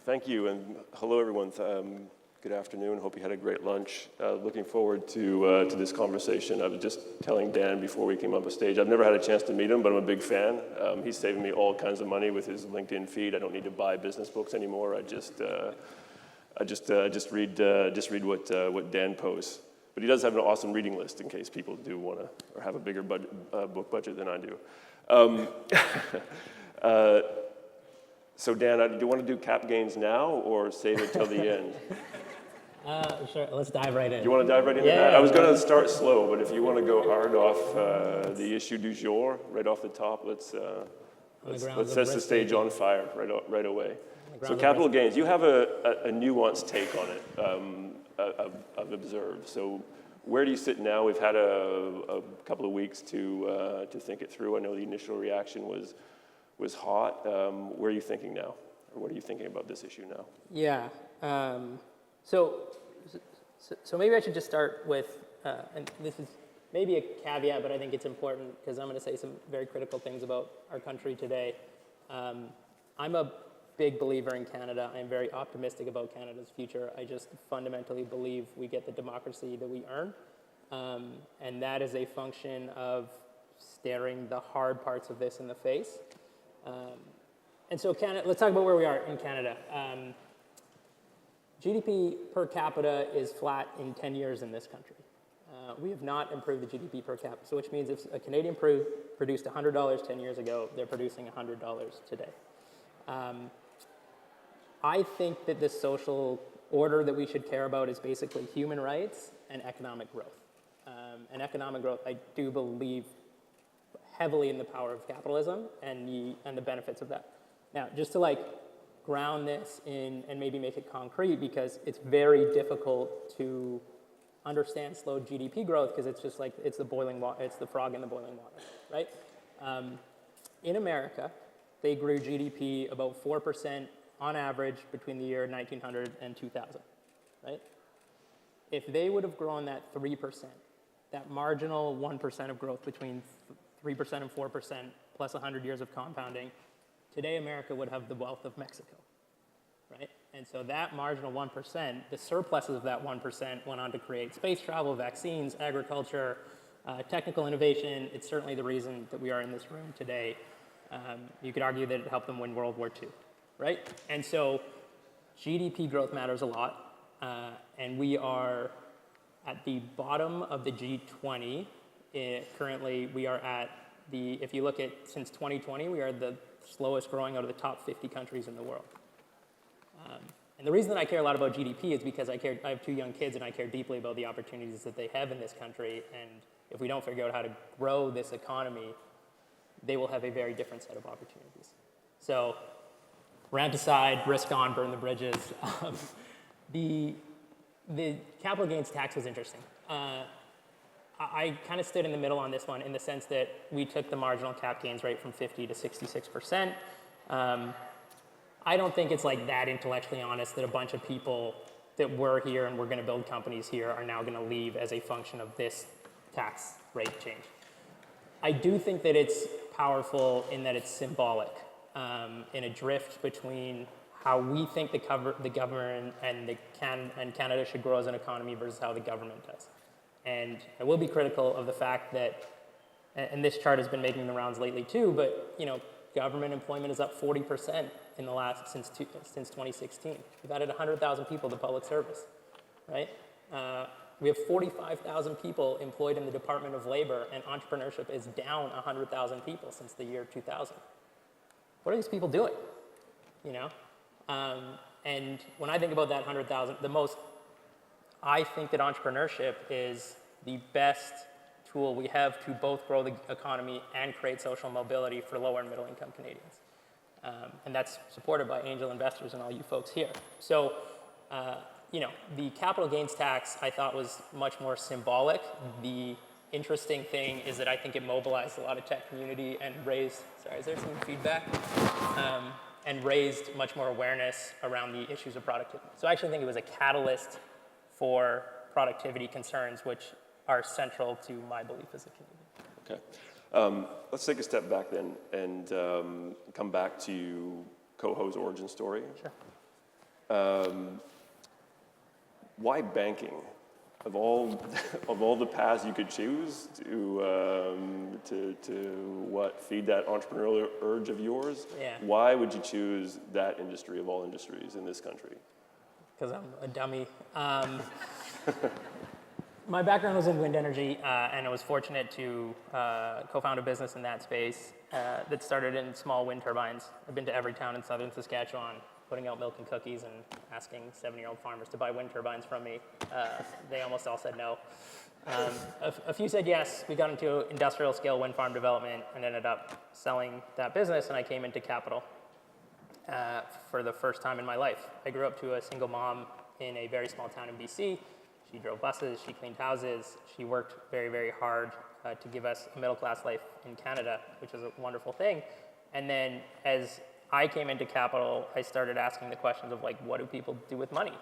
Thank you, and hello, everyone. Good afternoon. Hope you had a great lunch. Looking forward to this conversation. I was just telling Dan before we came up on stage, I've never had a chance to meet him, but I'm a big fan. He's saving me all kinds of money with his LinkedIn feed. I don't need to buy business books anymore. I just read what Dan posts. But he does have an awesome reading list in case people do want to or have a bigger book budget than I do. So Dan, do you want to do cap gains now or save it till the end? Sure, let's dive right in. You want to dive right into that? I was going to start slow, but if you want to go hard off the issue du jour, right off the top, let's set the stage on fire right away. So capital gains, you have a nuanced take on it, I've observed. So where do you sit now? We've had a couple of weeks to think it through. I know the initial reaction was hot. Where are you thinking now? Or what are you thinking about this issue now? Yeah. So maybe I should just start with, and this is maybe a caveat, but I think it's important because I'm going to say some very critical things about our country today. I'm a big believer in Canada. I'm very optimistic about Canada's future. I just fundamentally believe we get the democracy that we earn, and that is a function of staring the hard parts of this in the face. And so Canada, let's talk about where we are in Canada. GDP per capita is flat in 10 years in this country. We have not improved the GDP per capita, so which means if a Canadian produced $100 10 years ago, they're producing $100 today. I think that the social order that we should care about is basically human rights and economic growth. And economic growth, I do believe heavily in the power of capitalism and the benefits of that. Now, just to ground this in and maybe make it concrete, because it's very difficult to understand slow GDP growth because it's just it's the boiling water, it's the frog in the boiling water, right? In America, they grew GDP about 4% on average between the year 1900 and 2000, right? If they would have grown that 3%, that marginal 1% of growth between 3% and 4% plus 100 years of compounding, today America would have the wealth of Mexico, right? And so that marginal 1%, the surpluses of that 1% went on to create space travel, vaccines, agriculture, technical innovation. It's certainly the reason that we are in this room today. You could argue that it helped them win World War II, right? And so GDP growth matters a lot, and we are at the bottom of the G20. Currently, we are at if you look at since 2020, we are the slowest growing out of the top 50 countries in the world. And the reason that I care a lot about GDP is because I have 2 young kids and I care deeply about the opportunities that they have in this country. And if we don't figure out how to grow this economy, they will have a very different set of opportunities. So rant aside, risk on, burn the bridges. The capital gains tax was interesting. I kind of stood in the middle on this one in the sense that we took the marginal cap gains rate from 50 to 66%. I don't think it's that intellectually honest that a bunch of people that were here and we're going to build companies here are now going to leave as a function of this tax rate change. I do think that it's powerful in that it's symbolic, in a drift between how we think the government and Canada should grow as an economy versus how the government does. And I will be critical of the fact that, and this chart has been making the rounds lately too, but government employment is up 40% in the since 2016. We've added 100,000 people to public service, right? We have 45,000 people employed in the Department of Labor, and entrepreneurship is down 100,000 people since the year 2000. What are these people doing? And when I think about that 100,000, I think that entrepreneurship is the best tool we have to both grow the economy and create social mobility for lower and middle income Canadians. And that's supported by angel investors and all you folks here. So, the capital gains tax I thought was much more symbolic. The interesting thing is that I think it mobilized a lot of tech community and raised, is there some feedback? And raised much more awareness around the issues of productivity. So I actually think it was a catalyst for productivity concerns, which are central to my belief as a Canadian. Okay. Let's take a step back then and come back to Koho's origin story. Sure. Why banking? Of all the paths you could choose to what feed that entrepreneurial urge of yours, why would you choose that industry of all industries in this country? Because I'm a dummy. My background was in wind energy, and I was fortunate to co-found a business in that space that started in small wind turbines. I've been to every town in southern Saskatchewan, putting out milk and cookies and asking 7-year-old farmers to buy wind turbines from me. They almost all said no. A few said yes. We got into industrial scale wind farm development and ended up selling that business, and I came into capital for the first time in my life. I grew up to a single mom in a very small town in BC. She drove buses, she cleaned houses, she worked very, very hard to give us a middle-class life in Canada, which is a wonderful thing. And then as I came into capital, I started asking the questions of like, what do people do with money?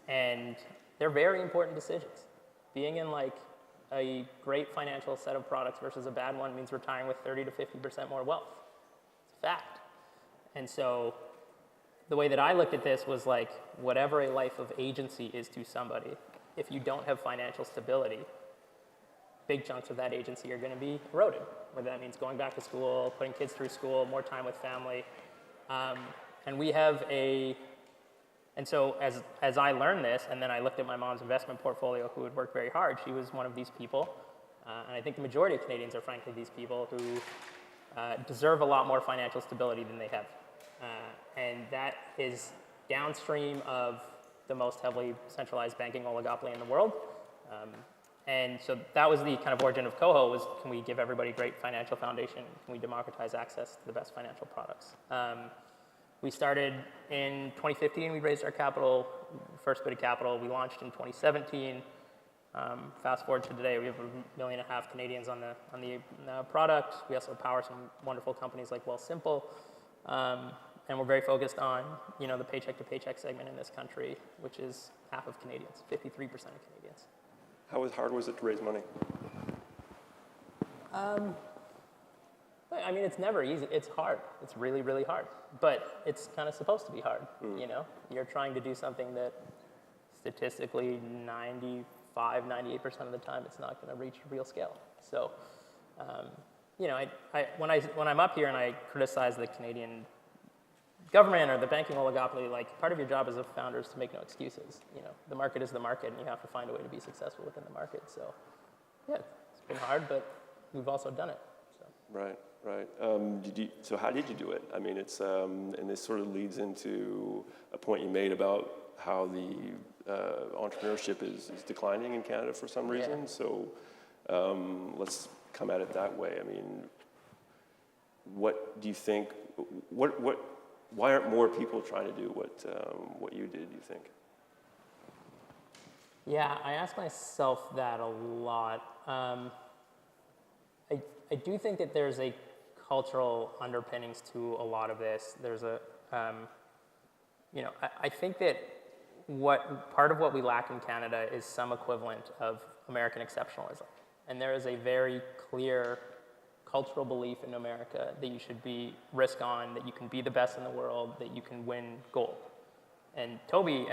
And they're very important decisions. Being in like a great financial set of products versus a bad one means retiring with 30 to 50% more wealth. It's a fact. And so the way that I looked at this was like, whatever a life of agency is to somebody, if you don't have financial stability, big chunks of that agency are going to be eroded, whether that means going back to school, putting kids through school, more time with family. And we have and so as I learned this, and then I looked at my mom's investment portfolio, who had worked very hard, she was one of these people. And I think the majority of Canadians are frankly these people who deserve a lot more financial stability than they have. And that is downstream of the most heavily centralized banking oligopoly in the world. And so that was the kind of origin of Koho, was can we give everybody a great financial foundation? Can we democratize access to the best financial products? We started in 2015, we raised our capital, first bit of capital. We launched in 2017. Fast forward to today, we have 1.5 million Canadians on the product. We also power some wonderful companies like Wealthsimple. And we're very focused on, the paycheck to paycheck segment in this country, which is half of Canadians, 53% of Canadians. How hard was it to raise money? I mean, it's never easy. It's hard. It's really, really hard. But it's kind of supposed to be hard, You're trying to do something that statistically 98% of the time it's not going to reach real scale. So, when I'm up here and I criticize the Canadian government or the banking oligopoly, like part of your job as a founder is to make no excuses. The market is the market, and you have to find a way to be successful within the market. So, yeah, it's been hard, but we've also done it. So. Right. So how did you do it? I mean, it's and this sort of leads into a point you made about how the entrepreneurship is declining in Canada for some reason. Yeah. So let's come at it that way. I mean, what do you think? Why aren't more people trying to do what you did, do you think? Yeah, I ask myself that a lot. I do think that there's a cultural underpinnings to a lot of this. There's I think that part of what we lack in Canada is some equivalent of American exceptionalism. And there is a very clear cultural belief in America that you should be risk on, that you can be the best in the world, that you can win gold. And Toby,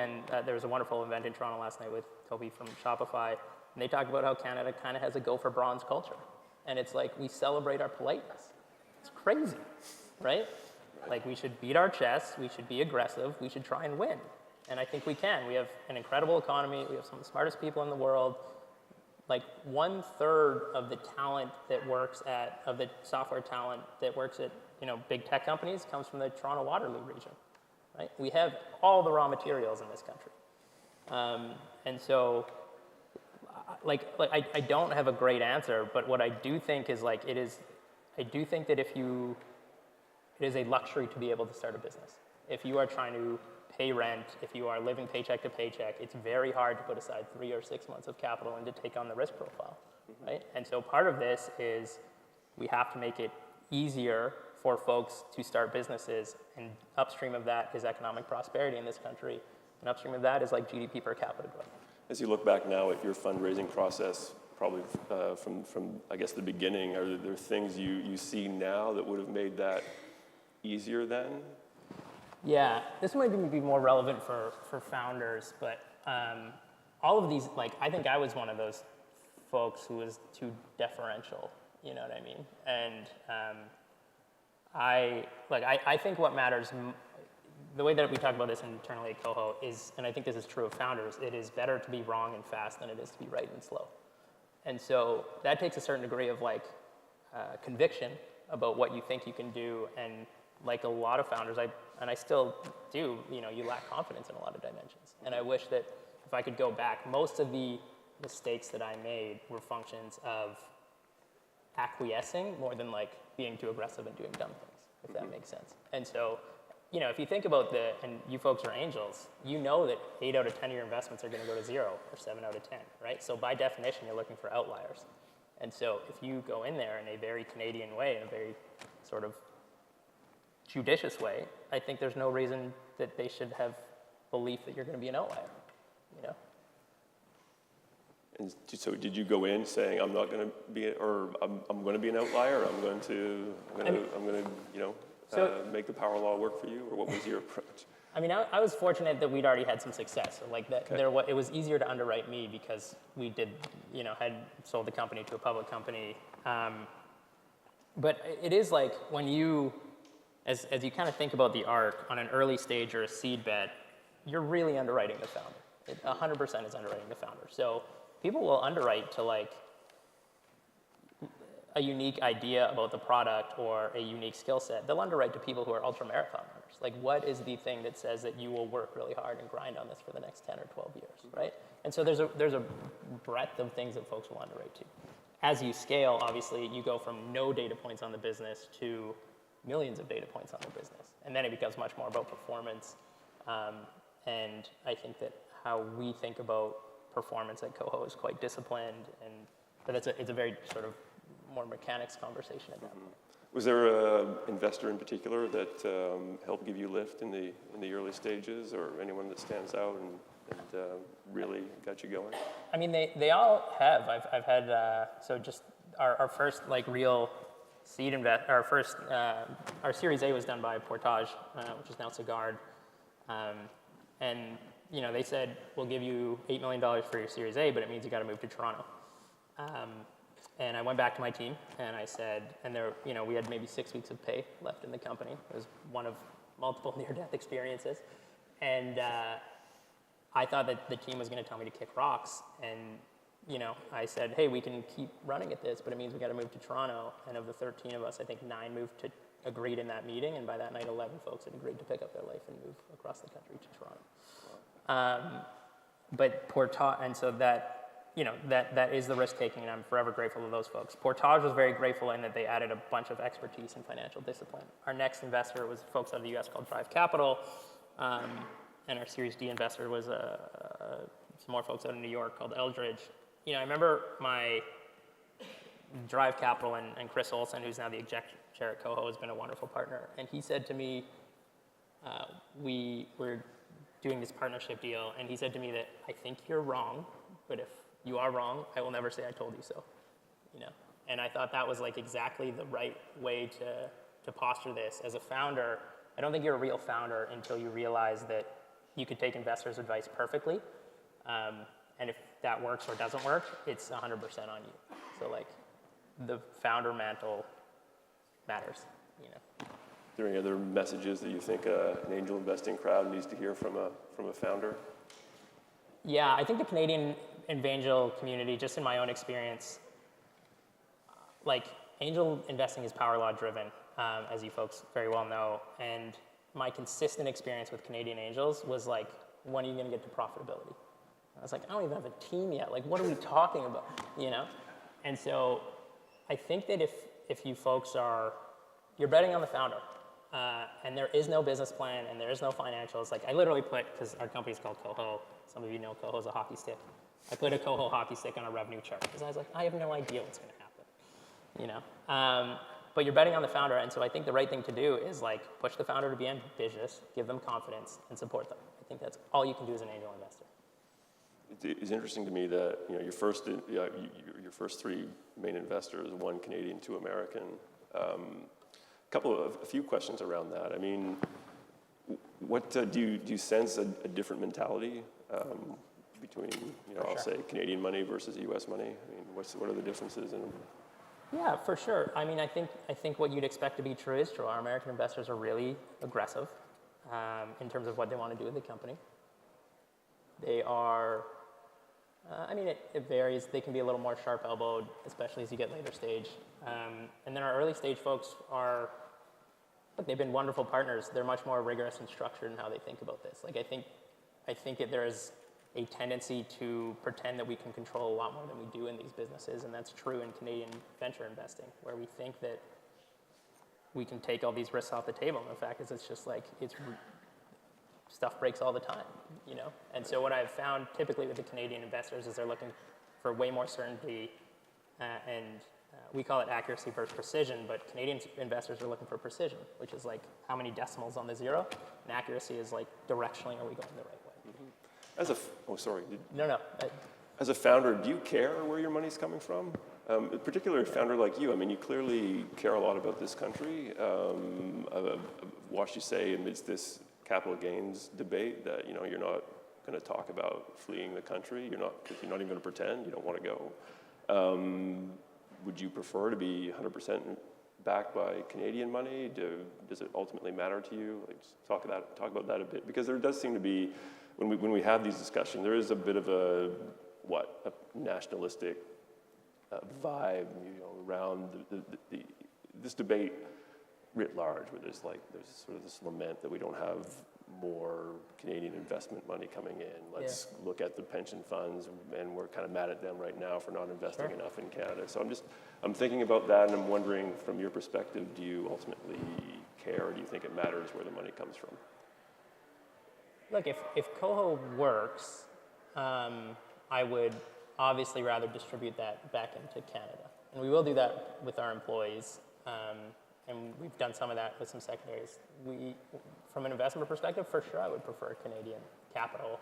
there was a wonderful event in Toronto last night with Toby from Shopify, and they talked about how Canada kind of has a go for bronze culture. And it's like, we celebrate our politeness. It's crazy, right? Like, we should beat our chests, we should be aggressive, we should try and win. And I think we can. We have an incredible economy, we have some of the smartest people in the world. Like 1/3 of the talent that of the software talent that works at, big tech companies comes from the Toronto Waterloo region, right? We have all the raw materials in this country. And so, I don't have a great answer, but what I do think is I do think that it is a luxury to be able to start a business. If you are trying to pay rent, if you are living paycheck to paycheck, it's very hard to put aside 3 or 6 months of capital and to take on the risk profile, right? And so part of this is we have to make it easier for folks to start businesses, and upstream of that is economic prosperity in this country, and upstream of that is like GDP per capita growth. As you look back now at your fundraising process, probably from I guess the beginning, are there things you see now that would have made that easier then? Yeah, this might even be more relevant for founders, but all of these, like, I think I was one of those folks who was too deferential, you know what I mean? And I think what matters, the way that we talk about this internally at Koho is, and I think this is true of founders, it is better to be wrong and fast than it is to be right and slow. And so that takes a certain degree of conviction about what you think you can do. And like a lot of founders, I still do, you lack confidence in a lot of dimensions. And I wish that if I could go back, most of the mistakes that I made were functions of acquiescing more than being too aggressive and doing dumb things, if that makes sense. And so, if you think about and you folks are angels, you know that 8 out of 10 of your investments are going to go to 0 or 7 out of 10, right? So by definition, you're looking for outliers. And so if you go in there in a very Canadian way, in a very sort of judicious way, I think there's no reason that they should have belief that you're going to be an outlier, And so did you go in saying, I'm not going to be, or I'm going to be an outlier, or I'm going to make the power law work for you, or what was your approach? I mean, I was fortunate that we'd already had some success. So it was easier to underwrite me because we did, had sold the company to a public company. But it is like when you, as you kind of think about the arc on an early stage or a seed bet, you're really underwriting the founder. 100% is underwriting the founder. So people will underwrite to a unique idea about the product or a unique skill set. They'll underwrite to people who are ultra-marathon runners. Like, what is the thing that says that you will work really hard and grind on this for the next 10 or 12 years, right? And so there's a breadth of things that folks will underwrite to. As you scale, obviously, you go from no data points on the business to millions of data points on the business. And then it becomes much more about performance. And I think that how we think about performance at Koho is quite disciplined, but it's a very sort of more mechanics conversation at that point. Was there an investor in particular that helped give you lift in the early stages, or anyone that stands out and really got you going? I mean, they all have. I've had so just our first real seed our Series A was done by Portage, which is now Sagard, and they said we'll give you $8 million for your Series A, but it means you got to move to Toronto. And I went back to my team and I said, and we had maybe 6 weeks of pay left in the company. It was one of multiple near-death experiences. And I thought that the team was going to tell me to kick rocks. And, I said, hey, we can keep running at this, but it means we got to move to Toronto. And of the 13 of us, I think 9 agreed in that meeting. And by that night, 11 folks had agreed to pick up their life and move across the country to Toronto. But Portage, and so that, that is the risk taking, and I'm forever grateful to those folks. Portage was very grateful in that they added a bunch of expertise in financial discipline. Our next investor was folks out of the US called Drive Capital, and our Series D investor was some more folks out of New York called Eldridge. I remember my Drive Capital and Chris Olson, who's now the exec chair at Koho, has been a wonderful partner, and he said to me, we were doing this partnership deal, and he said to me that I think you're wrong, but if you are wrong, I will never say I told you so, And I thought that was exactly the right way to posture this. As a founder, I don't think you're a real founder until you realize that you could take investors' advice perfectly, and if that works or doesn't work, it's 100% on you. So the founder mantle matters, Are there any other messages that you think an angel investing crowd needs to hear from a founder? Yeah, I think the Canadian angel community, just in my own experience, angel investing is power law driven, as you folks very well know. And my consistent experience with Canadian angels was when are you going to get to profitability? I was I don't even have a team yet. What are we talking about? And so I think that if you folks you're betting on the founder, and there is no business plan and there is no financials. I literally put, because our company's called Koho, some of you know Koho's a hockey stick. I put a Koho hockey stick on a revenue chart because I was I have no idea what's going to happen, But you're betting on the founder, and so I think the right thing to do is push the founder to be ambitious, give them confidence, and support them. I think that's all you can do as an angel investor. It's interesting to me that your first 3 main investors, 1 Canadian, 2 American, a few questions around that. I mean, what do you sense a different mentality between, I'll say Canadian money versus U.S. money? I mean, what are the differences in them? Yeah, for sure. I mean, I think what you'd expect to be true is true. Our American investors are really aggressive in terms of what they want to do with the company. They are, it varies. They can be a little more sharp-elbowed, especially as you get later stage. And then our early stage folks are, look, they've been wonderful partners. They're much more rigorous and structured in how they think about this. Like, I think that there's a tendency to pretend that we can control a lot more than we do in these businesses, and that's true in Canadian venture investing, where we think that we can take all these risks off the table. And the fact is, it's just like, stuff breaks all the time, And so what I've found typically with the Canadian investors is they're looking for way more certainty, and we call it accuracy versus precision, but Canadian investors are looking for precision, which is like how many decimals on the zero, and accuracy is like directionally, are we going the right way? Mm-hmm. No. As a founder, do you care where your money's coming from? Particularly a founder like you, I mean, you clearly care a lot about this country. I've watched you say amidst this capital gains debate that, you're not going to talk about fleeing the country. You're not even going to pretend you don't want to go. Would you prefer to be 100% backed by Canadian money? Does it ultimately matter to you? Like, just talk about that a bit, because there does seem to be, when we have these discussions, there is a bit of a nationalistic vibe, around this debate writ large, where there's sort of this lament that we don't have more Canadian investment money coming in. Let's look at the pension funds, and we're kind of mad at them right now for not investing enough in Canada. So I'm thinking about that, and I'm wondering, from your perspective, do you ultimately care, or do you think it matters where the money comes from? Look, if Koho works, I would obviously rather distribute that back into Canada. And we will do that with our employees. And we've done some of that with some secondaries. From an investment perspective, for sure, I would prefer Canadian capital,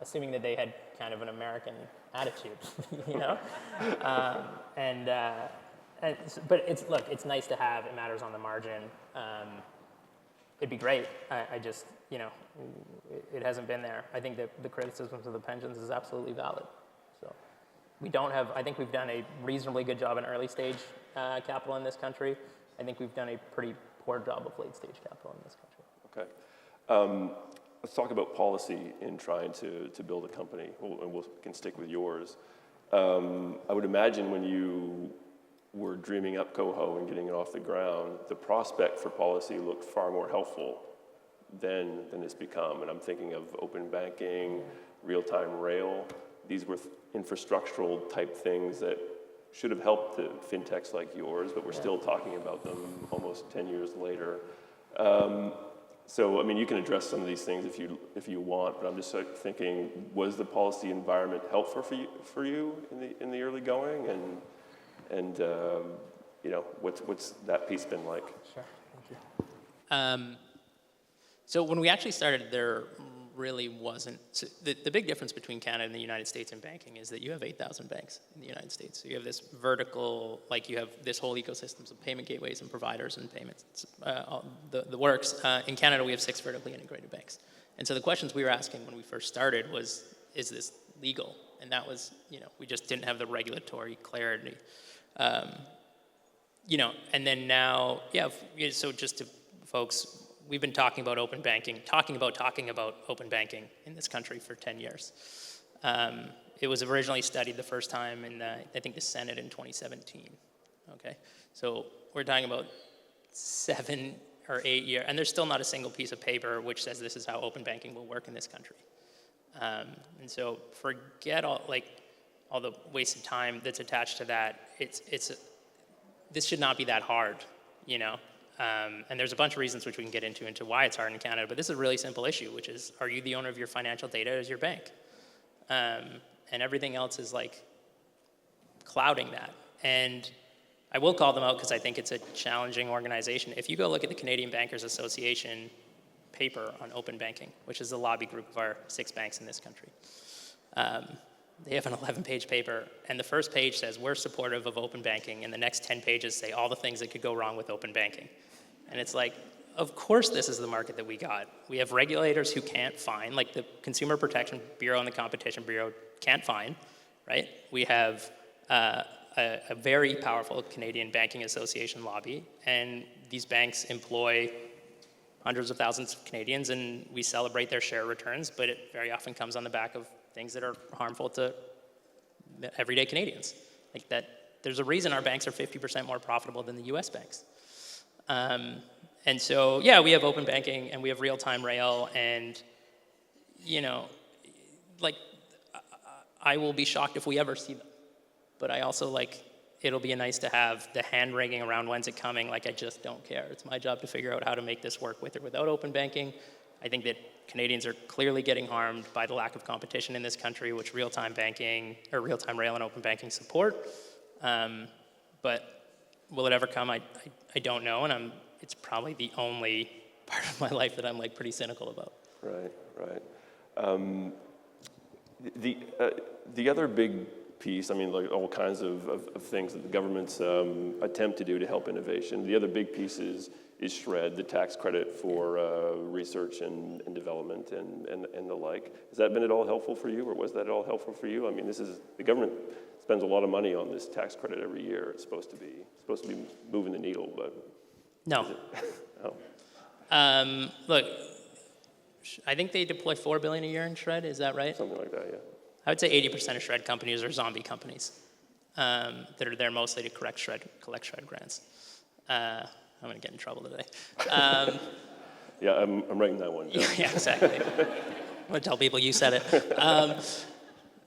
assuming that they had kind of an American attitude, But it's nice to have. It matters on the margin. It'd be great. I just, it hasn't been there. I think that the criticisms of the pensions is absolutely valid. So I think we've done a reasonably good job in early stage capital in this country. I think we've done a pretty poor job of late stage capital in this country. Okay. Let's talk about policy in trying to build a company, and we can stick with yours. I would imagine when you were dreaming up Koho and getting it off the ground, the prospect for policy looked far more helpful than it's become. And I'm thinking of open banking, real-time rail. These were infrastructural type things that should have helped the fintechs like yours, but we're still talking about them almost 10 years later. So, I mean, you can address some of these things if you want, but I'm just thinking, was the policy environment helpful for you in the early going, and what's that piece been like? Sure, thank you. So when we actually started, there really wasn't. So the big difference between Canada and the United States in banking is that you have 8,000 banks in the United States. So you have this vertical, like you have this whole ecosystems of payment gateways and providers and payments, the works. In Canada, we have 6 vertically integrated banks. And so the questions we were asking when we first started was, is this legal? And that was, we just didn't have the regulatory clarity. And then now, so just to folks, we've been talking about open banking, talking about open banking in this country for 10 years. It was originally studied the first time in, I think, the Senate in 2017. Okay, so we're talking about 7 or 8 years, and there's still not a single piece of paper which says this is how open banking will work in this country. And so forget all the waste of time that's attached to that. This should not be that hard, And there's a bunch of reasons which we can get into why it's hard in Canada, but this is a really simple issue, which is, are you the owner of your financial data as your bank? And everything else is clouding that. And I will call them out because I think it's a challenging organization. If you go look at the Canadian Bankers Association paper on open banking, which is the lobby group of our 6 banks in this country, they have an 11-page paper, and the first page says, we're supportive of open banking, and the next 10 pages say all the things that could go wrong with open banking. And it's like, of course this is the market that we got. We have regulators who can't fine, like the Consumer Protection Bureau and the Competition Bureau can't fine, right? We have a very powerful Canadian Banking Association lobby, and these banks employ hundreds of thousands of Canadians, and we celebrate their share returns, but it very often comes on the back of things that are harmful to everyday Canadians. Like that, there's a reason our banks are 50% more profitable than the US banks. And so, yeah, we have open banking and we have real-time rail, and, you know, like, I will be shocked if we ever see them. But I also, like, it'll be nice to have the hand-wringing around when's it coming, like, I just don't care. It's my job to figure out how to make this work with or without open banking. I think that Canadians are clearly getting harmed by the lack of competition in this country, which real-time banking, or real-time rail and open banking support. But will it ever come? I don't know, and it's probably the only part of my life that I'm like pretty cynical about. Right. The other big piece, I mean, like all kinds of things that the government's attempt to do to help innovation. The other big piece is SR&ED, the tax credit for research and development and the like. Has that been at all helpful for you, or was that at all helpful for you? I mean, the government spends a lot of money on this tax credit every year. It's supposed to be moving the needle, but no. Oh. Look, I think they deploy $4 billion a year in SR&ED. Is that right? Something like that, yeah. I would say 80% of SR&ED companies are zombie companies that are there mostly to collect SR&ED grants. I'm going to get in trouble today. Yeah, I'm writing that one down. Yeah, exactly. I'm going to tell people you said it.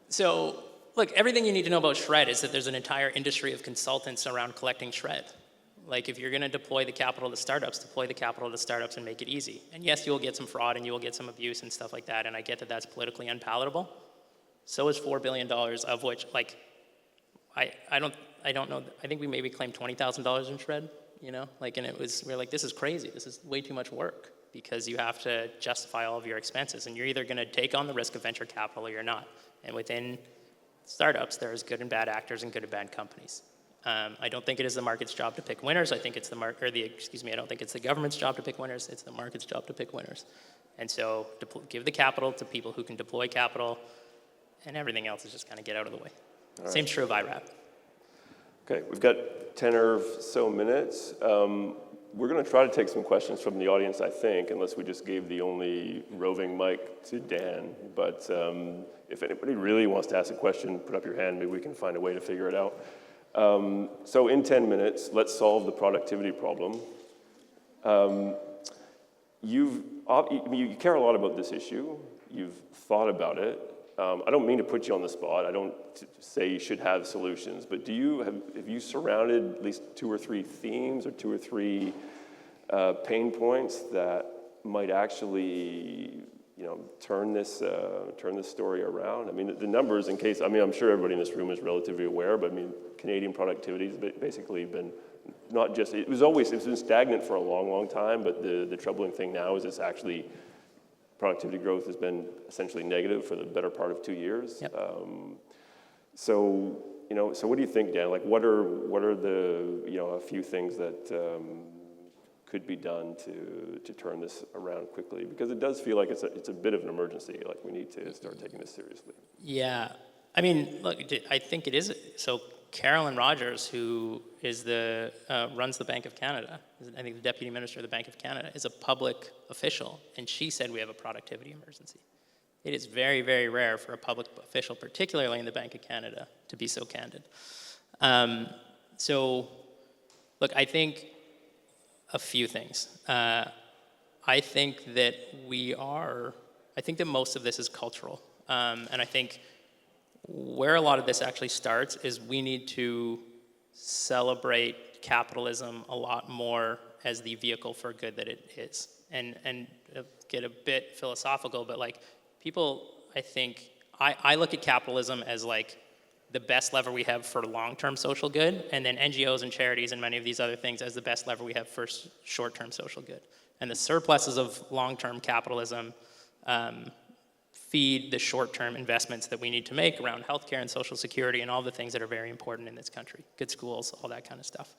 So, look, everything you need to know about SR&ED is that there's an entire industry of consultants around collecting SR&ED. Like, if you're going to deploy the capital to startups and make it easy. And yes, you will get some fraud and you will get some abuse and stuff like that, and I get that that's politically unpalatable. So is $4 billion, of which, like, I don't know, I think we maybe claimed $20,000 in SR&ED, you know? Like, and we're like, this is crazy, this is way too much work, because you have to justify all of your expenses, and you're either going to take on the risk of venture capital or you're not. And within startups, there's good and bad actors and good and bad companies. I don't think it is the market's job to pick winners. I think it's I don't think it's the government's job to pick winners. It's the market's job to pick winners. And so give the capital to people who can deploy capital, and everything else is just kind of get out of the way. Right. Same true of IRAP. Okay, we've got 10 or so minutes. We're going to try to take some questions from the audience, I think, unless we just gave the only roving mic to Dan. But if anybody really wants to ask a question, put up your hand. Maybe we can find a way to figure it out. So in 10 minutes, let's solve the productivity problem. You care a lot about this issue. You've thought about it. I don't mean to put you on the spot. I don't say you should have solutions, but have you surrounded at least 2 or 3 themes or 2 or 3 pain points that might actually, turn this story around? I mean, the numbers, I'm sure everybody in this room is relatively aware, but I mean, Canadian productivity has basically been not just, it's been stagnant for a long, long time, but the troubling thing now is it's actually, productivity growth has been essentially negative for the better part of 2 years. Yep. So what do you think, Dan? Like, what are the, a few things that could be done to turn this around quickly? Because it does feel like it's a bit of an emergency. Like, we need to start taking this seriously. Yeah, I mean, look, I think it is. So Carolyn Rogers, who is runs the Bank of Canada, I think the Deputy Minister of the Bank of Canada, is a public official, and she said we have a productivity emergency. It is very, very rare for a public official, particularly in the Bank of Canada, to be so candid. So, look, I think a few things. I think that most of this is cultural, and I think where a lot of this actually starts is we need to celebrate capitalism a lot more as the vehicle for good that it is. And get a bit philosophical, but like people, I think, I look at capitalism as like the best lever we have for long-term social good, and then NGOs and charities and many of these other things as the best lever we have for short-term social good. And the surpluses of long-term capitalism feed the short-term investments that we need to make around healthcare and social security and all the things that are very important in this country, good schools, all that kind of stuff.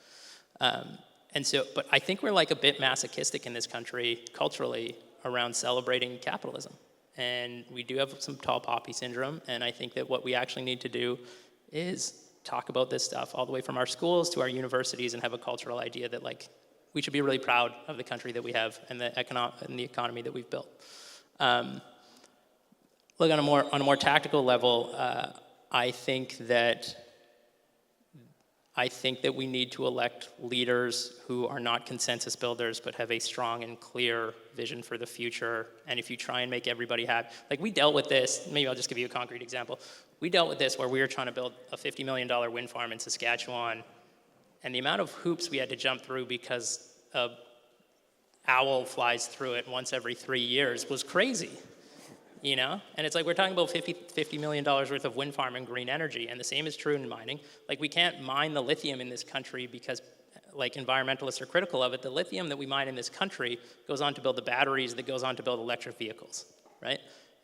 And so, but I think we're like a bit masochistic in this country culturally around celebrating capitalism. And we do have some tall poppy syndrome, and I think that what we actually need to do is talk about this stuff all the way from our schools to our universities and have a cultural idea that like we should be really proud of the country that we have and the economy that we've built. Look, on a more tactical level, I think that we need to elect leaders who are not consensus builders, but have a strong and clear vision for the future. And if you try and make everybody happy, like we dealt with this, maybe I'll just give you a concrete example. We dealt with this where we were trying to build a $50 million wind farm in Saskatchewan, and the amount of hoops we had to jump through because an owl flies through it once every 3 years was crazy. You know, and it's like we're talking about $50 million worth of wind farm and green energy, and the same is true in mining. Like we can't mine the lithium in this country because like environmentalists are critical of it. The lithium that we mine in this country goes on to build the batteries that goes on to build electric vehicles, right?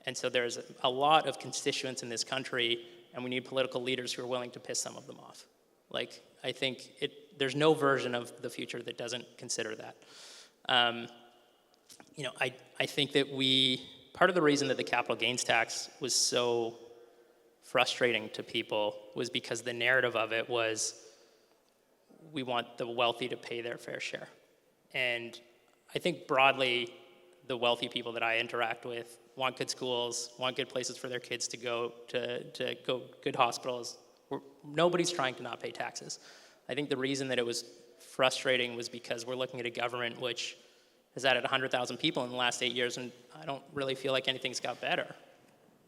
And so there's a lot of constituents in this country, and we need political leaders who are willing to piss some of them off. Like I think there's no version of the future that doesn't consider that. You know, I think that part of the reason that the capital gains tax was so frustrating to people was because the narrative of it was, we want the wealthy to pay their fair share. And I think broadly, the wealthy people that I interact with want good schools, want good places for their kids to go good hospitals. Nobody's trying to not pay taxes. I think the reason that it was frustrating was because we're looking at a government which has added 100,000 people in the last 8 years, and I don't really feel like anything's got better.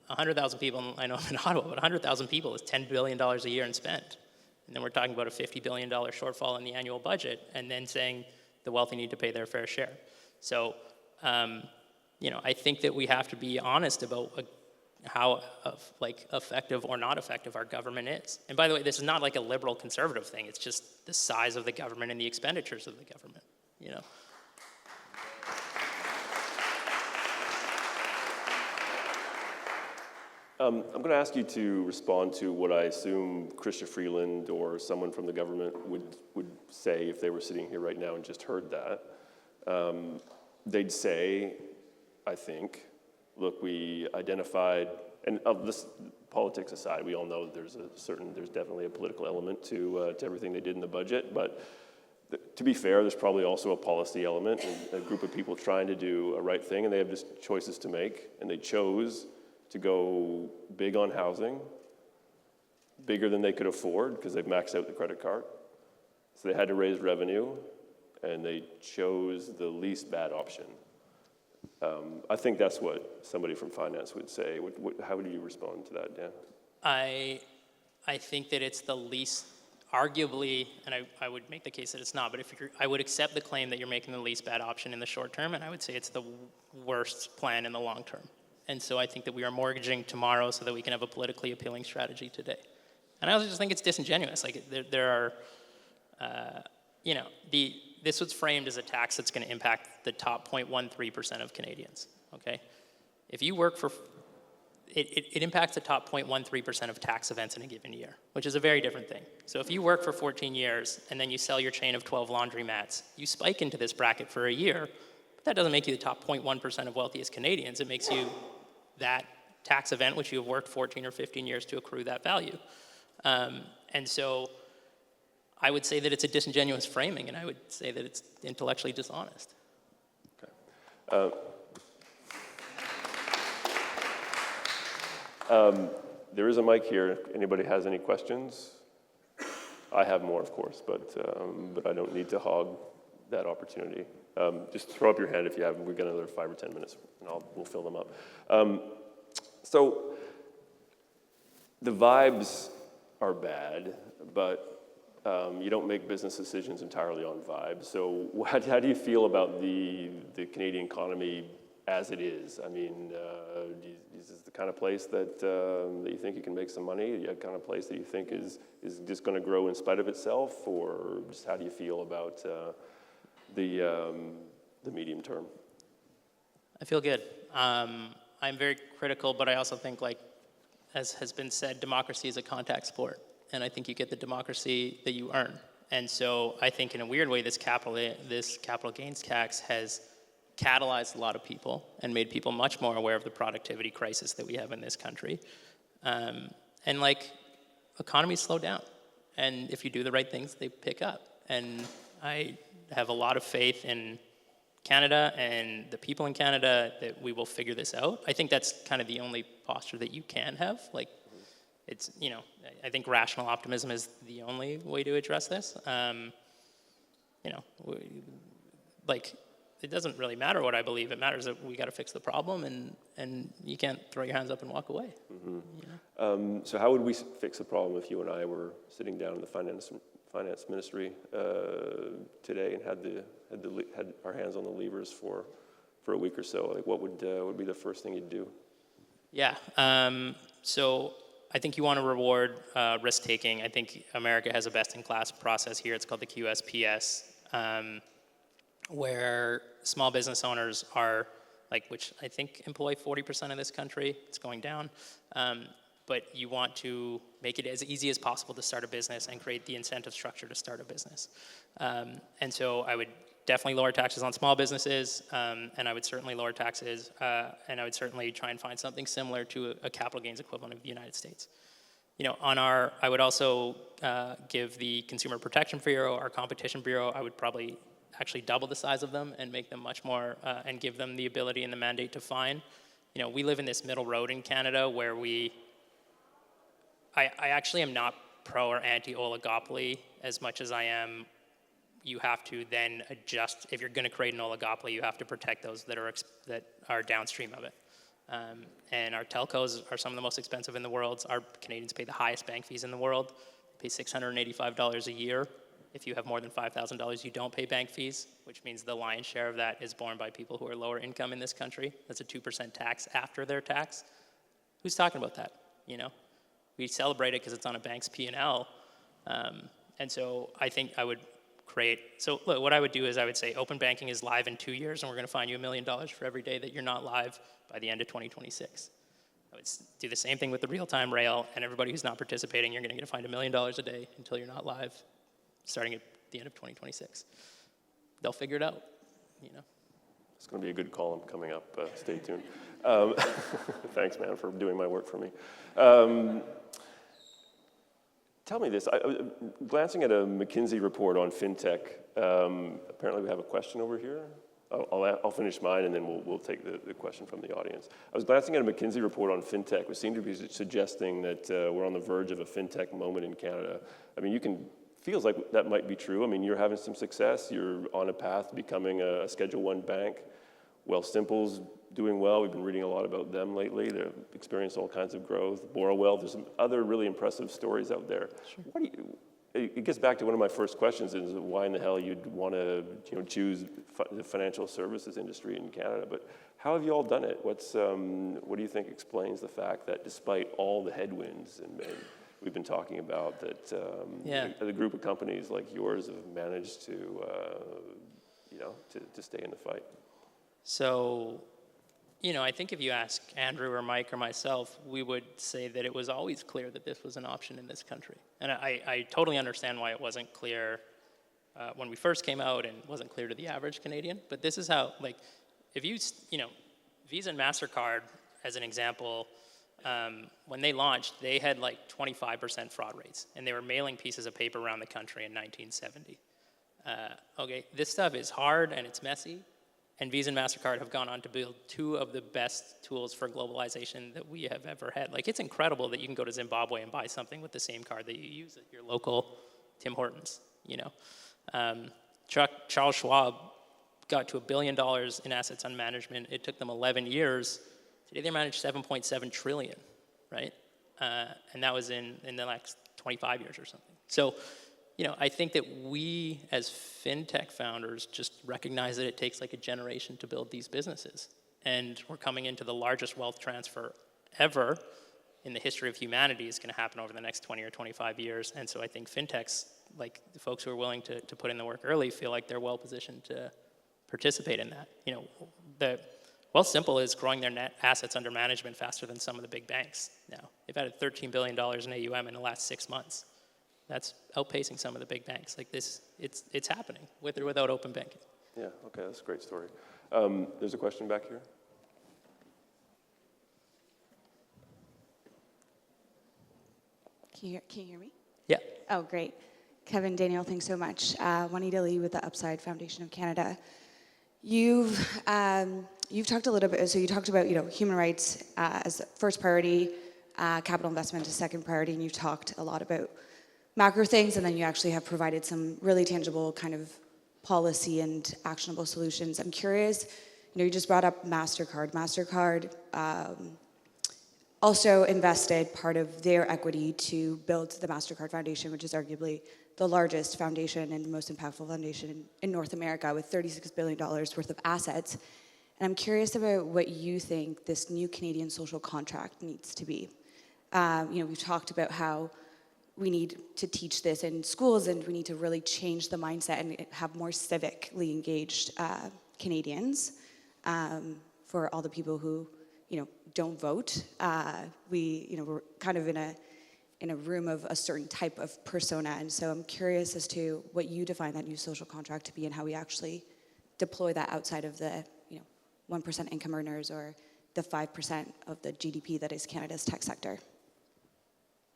100,000 people, I know I'm in Ottawa, but 100,000 people is $10 billion a year in spend. And then we're talking about a $50 billion shortfall in the annual budget, and then saying the wealthy need to pay their fair share. So, you know, I think that we have to be honest about how effective or not effective our government is. And by the way, this is not like a liberal conservative thing. It's just the size of the government and the expenditures of the government, you know. I'm going to ask you to respond to what I assume Chrystia Freeland or someone from the government would say if they were sitting here right now and just heard that. They'd say, I think, look, we identified, and of this politics aside, we all know that there's definitely a political element to everything they did in the budget, but to be fair, there's probably also a policy element, a group of people trying to do a right thing, and they have just choices to make, and they chose to go big on housing, bigger than they could afford because they've maxed out the credit card. So they had to raise revenue, and they chose the least bad option. I think that's what somebody from finance would say. How would you respond to that, Dan? I think that it's the least, arguably, and I would make the case that it's not, but I would accept the claim that you're making the least bad option in the short term, and I would say it's the worst plan in the long term. And so I think that we are mortgaging tomorrow so that we can have a politically appealing strategy today. And I also just think it's disingenuous. Like there are, you know, this was framed as a tax that's going to impact the top 0.13% of Canadians, okay? If you work for, it impacts the top 0.13% of tax events in a given year, which is a very different thing. So if you work for 14 years and then you sell your chain of 12 laundromats, you spike into this bracket for a year, but that doesn't make you the top 0.1% of wealthiest Canadians. It makes you that tax event which you have worked 14 or 15 years to accrue that value. And so I would say that it's a disingenuous framing, and I would say that it's intellectually dishonest. Okay. There is a mic here. If anybody has any questions? I have more, of course, but I don't need to hog that opportunity. Just throw up your hand if you have. We've got another 5 or 10 minutes, and we'll fill them up. So the vibes are bad, but you don't make business decisions entirely on vibes. So how do you feel about the Canadian economy as it is? I mean, is this the kind of place that you think you can make some money? The kind of place that you think is just going to grow in spite of itself? Or just how do you feel about the medium term? I feel good. I'm very critical, but I also think, like, as has been said, democracy is a contact sport. And I think you get the democracy that you earn. And so I think in a weird way, this capital gains tax has catalyzed a lot of people and made people much more aware of the productivity crisis that we have in this country. And like, economies slow down. And if you do the right things, they pick up. And I have a lot of faith in Canada and the people in Canada that we will figure this out. I think that's kind of the only posture that you can have. Like, it's, you know, I think rational optimism is the only way to address this. You know, like, it doesn't really matter what I believe. It matters that we got to fix the problem, and you can't throw your hands up and walk away. Mm-hmm. You know? So how would we fix the problem if you and I were sitting down in the finance ministry today and had our hands on the levers for a week or so? Like, what would be the first thing you'd do? Yeah. So I think you want to reward risk taking. I think America has a best-in-class process here. It's called the QSPS, where small business owners are, like, which I think employ 40% of this country. It's going down. But you want to make it as easy as possible to start a business and create the incentive structure to start a business. And so I would definitely lower taxes on small businesses, and I would certainly lower taxes, and I would certainly try and find something similar to a capital gains equivalent of the United States. You know, I would also give the Consumer Protection Bureau, our Competition Bureau, I would probably actually double the size of them and make them much more, and give them the ability and the mandate to fine. You know, we live in this middle road in Canada where I actually am not pro or anti-oligopoly as much as I am. You have to then adjust. If you're going to create an oligopoly, you have to protect those that are downstream of it. And our telcos are some of the most expensive in the world. Our Canadians pay the highest bank fees in the world. They pay $685 a year. If you have more than $5,000, you don't pay bank fees, which means the lion's share of that is borne by people who are lower income in this country. That's a 2% tax after their tax. Who's talking about that? You know, we celebrate it because it's on a bank's P&L. And so I think I would so look, what I would do is I would say open banking is live in 2 years, and we're going to fine you $1 million for every day that you're not live by the end of 2026. I would do the same thing with the real-time rail, and everybody who's not participating, you're going to get fined $1 million a day until you're not live, starting at the end of 2026. They'll figure it out, you know. It's going to be a good column coming up. Stay tuned. Thanks, man, for doing my work for me. Tell me this, glancing at a McKinsey report on Fintech, apparently we have a question over here. I'll finish mine and then we'll take the question from the audience. I was glancing at a McKinsey report on Fintech, which seemed to be suggesting that we're on the verge of a Fintech moment in Canada. I mean, feels like that might be true. I mean, you're having some success. You're on a path to becoming a Schedule I bank. Wealthsimple's doing well. We've been reading a lot about them lately. They've experienced all kinds of growth. Borrowell, there's some other really impressive stories out there. Sure. It gets back to one of my first questions is why in the hell you'd want to choose the financial services industry in Canada. But how have you all done it? What do you think explains the fact that despite all the headwinds and we've been talking about that the group of companies like yours have managed to stay in the fight? So, I think if you ask Andrew or Mike or myself, we would say that it was always clear that this was an option in this country. And I totally understand why it wasn't clear when we first came out and wasn't clear to the average Canadian. But this is how, if Visa and Mastercard, as an example, when they launched, they had 25% fraud rates. And they were mailing pieces of paper around the country in 1970. This stuff is hard and it's messy. And Visa and Mastercard have gone on to build two of the best tools for globalization that we have ever had. It's incredible that you can go to Zimbabwe and buy something with the same card that you use at your local Tim Hortons, Charles Schwab got to $1 billion in assets under management. It took them 11 years. Today they manage 7.7 trillion, right? And that was in the next 25 years or something. So, I think that we as fintech founders just recognize that it takes a generation to build these businesses. And we're coming into the largest wealth transfer ever in the history of humanity is going to happen over the next 20 or 25 years. And so I think fintechs, the folks who are willing to put in the work early, feel like they're well positioned to participate in that. The Wealthsimple is growing their net assets under management faster than some of the big banks now. They've added $13 billion in AUM in the last 6 months. That's outpacing some of the big banks. Like this, it's happening with or without open banking. Yeah, okay, that's a great story. There's a question back here. Can you hear me? Yeah. Oh, great. Kevin, Daniel, thanks so much. Juanita Lee with the Upside Foundation of Canada. You've talked a little bit, so you talked about, human rights as the first priority, capital investment as second priority, and you've talked a lot about macro things, and then you actually have provided some really tangible kind of policy and actionable solutions. I'm curious, you just brought up Mastercard. Mastercard also invested part of their equity to build the Mastercard Foundation, which is arguably the largest foundation and the most impactful foundation in North America with $36 billion worth of assets. And I'm curious about what you think this new Canadian social contract needs to be. We've talked about how we need to teach this in schools, and we need to really change the mindset and have more civically engaged Canadians. For all the people who, don't vote, we're kind of in a room of a certain type of persona, and so I'm curious as to what you define that new social contract to be, and how we actually deploy that outside of the 1% income earners or the 5% of the GDP that is Canada's tech sector.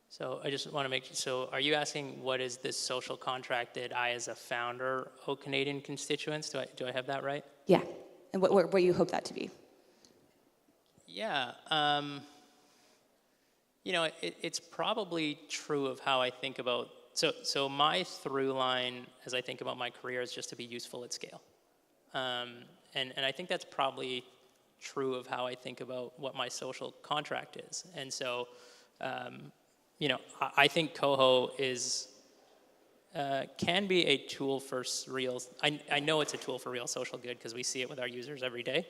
So I just want to make sure, so are you asking what is this social contract that I as a founder owe Canadian constituents? Do I have that right? Yeah, and what you hope that to be. Yeah, it's probably true of how I think about, so my through line as I think about my career is just to be useful at scale. And I think that's probably true of how I think about what my social contract is. And so, I think Koho can be a tool for real, I know it's a tool for real social good because we see it with our users every day.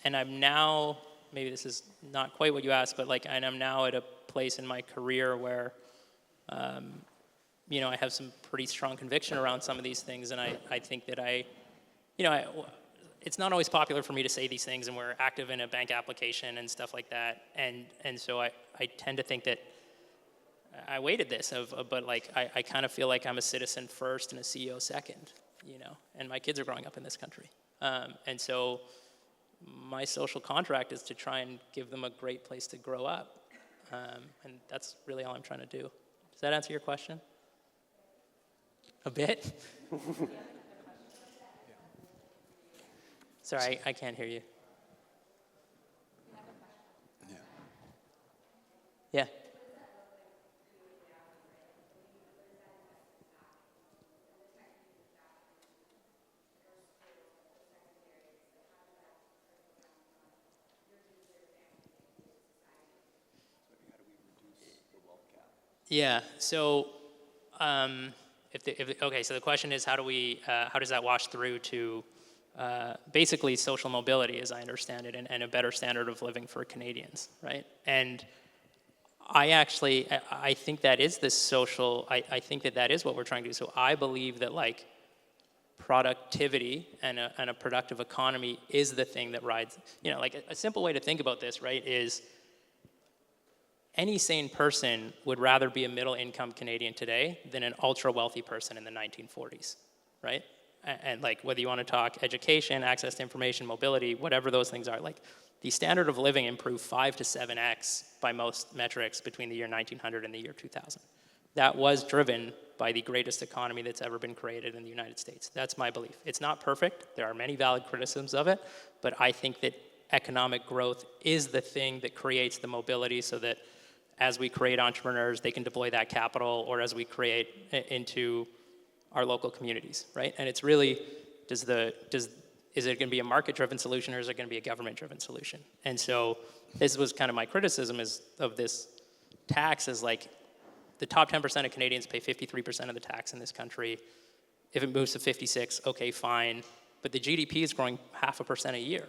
And I'm now, maybe this is not quite what you asked, but and I'm now at a place in my career where, I have some pretty strong conviction around some of these things, and I think that it's not always popular for me to say these things, and we're active in a bank application and stuff like that, and so I tend to think that I weighted this, but I kind of feel like I'm a citizen first and a CEO second, and my kids are growing up in this country, and so my social contract is to try and give them a great place to grow up, and that's really all I'm trying to do. Does that answer your question? A bit? Sorry, I can't hear you. Yeah. Yeah. So, so the question is, how does that wash through to basically social mobility, as I understand it, and a better standard of living for Canadians, right? And I think that is the social. I think that is what we're trying to do. So I believe that productivity and a productive economy is the thing that rides. A simple way to think about this, right, is any sane person would rather be a middle-income Canadian today than an ultra-wealthy person in the 1940s, right? And whether you want to talk education, access to information, mobility, whatever those things are, the standard of living improved 5 to 7x by most metrics between the year 1900 and the year 2000. That was driven by the greatest economy that's ever been created in the United States. That's my belief. It's not perfect. There are many valid criticisms of it, but I think that economic growth is the thing that creates the mobility so that as we create entrepreneurs, they can deploy that capital, or as we create into our local communities, right? And it's really, is it going to be a market-driven solution, or is it going to be a government-driven solution? And so this was kind of my criticism of this tax is the top 10% of Canadians pay 53% of the tax in this country. If it moves to 56, okay, fine. But the GDP is growing 0.5% a year.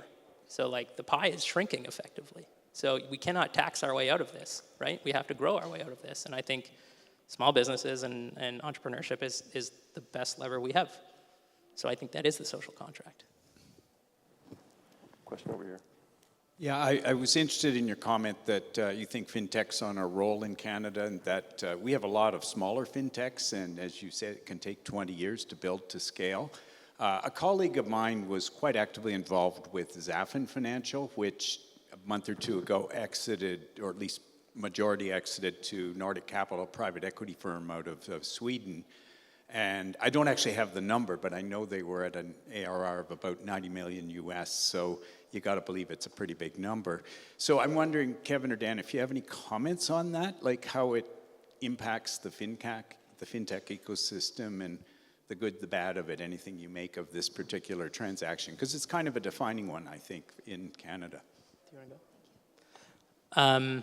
So the pie is shrinking effectively. So we cannot tax our way out of this, right? We have to grow our way out of this. And I think small businesses and entrepreneurship is the best lever we have. So I think that is the social contract. Question over here. Yeah, I was interested in your comment that you think fintech's on a roll in Canada, and that we have a lot of smaller fintechs, and as you said, it can take 20 years to build to scale. A colleague of mine was quite actively involved with Zafin Financial, which a month or two ago exited, or at least majority exited, to Nordic Capital, a private equity firm out of Sweden. And I don't actually have the number, but I know they were at an ARR of about 90 million US, so you got to believe it's a pretty big number. So I'm wondering, Kevin or Dan, if you have any comments on that, like how it impacts the fintech ecosystem, and the good, the bad of it, anything you make of this particular transaction, because it's kind of a defining one, I think, in Canada. Do you want to go?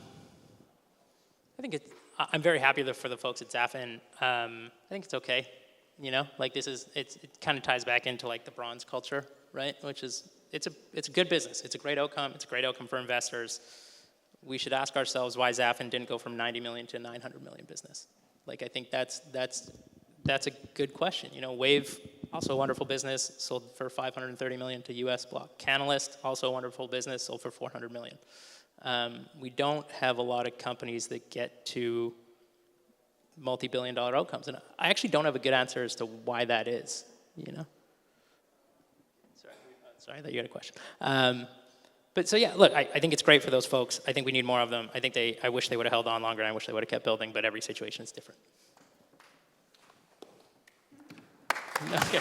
I think I'm very happy for the folks at Zafin. I think it's okay. You know, like it kind of ties back into like the bronze culture, right? Which is, it's a good business. It's a great outcome. It's a great outcome for investors. We should ask ourselves why Zafin didn't go from 90 million to 900 million business. Like, I think that's a good question. You know, Wave, also a wonderful business, sold for 530 million to US block. Canalist, also a wonderful business, sold for 400 million. We don't have a lot of companies that get to multi-billion-dollar outcomes, and I actually don't have a good answer as to why that is. You know. Sorry, that you had a question. But so yeah, look, I think it's great for those folks. I think we need more of them. I wish they would have held on longer, and I wish they would have kept building. But every situation is different. Okay.